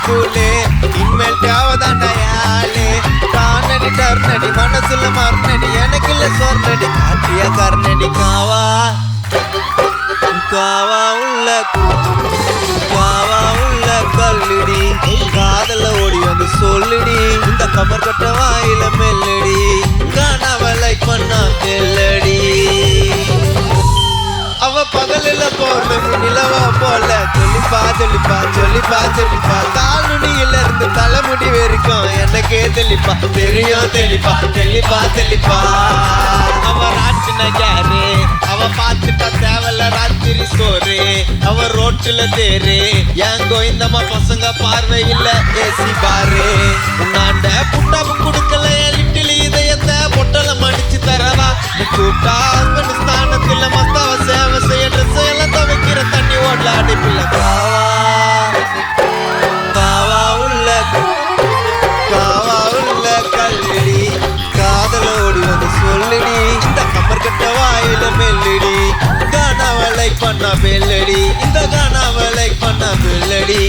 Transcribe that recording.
கூலே இனிமேல் தேவதாண்டா யாழே காணடி டர்னடி மனசுல மரணடி எனக்கு இல்ல சொர்ணடி காட்டிய கர்ணடி காவா காவா உள்ள கல்லுடி காதல ஓடி வந்து சொல்லுடி இந்த கமர் கட்ட வாயில மெல்லடி காணாவலை பண்ணா தெல்லடி அவ பகலில போன நிலவா போல சொல்லிப்பா தாளுடியில இருந்து தலைமுடி வரைக்கும் எனக்கே தெரியும் தெளிப்பா அவ ராட்டின யாரு அவ பார்த்துட்டா தேவல ராத்திரி சோறு அவ ரோட்டுல தேரு என் கோயந்தம்மா பசங்க பார்வை இல்ல ஏசி பாரு உன்னாண்ட புட்டாப்பு குடுக்கல லிட்டில் இதயத்தை பொட்டல மடிச்சு தரவா நீ கூட்டா ஸ்தானத்துல மஸ்தாவ சேவை செய்ய ட்ரெஸ் எல்லாம் துவைக்கிற தண்ணி ஓடல அடிப்பில்ல காவா உள்ள கல்லடி காதல ஓடி வந்து சொல்லுடி இந்த கமர் கட்ட வாயில மெல்லடி காணாவ லைக் பண்ணா பெல்லடி இந்த காணாவ லைக் பண்ணா பெல்லடி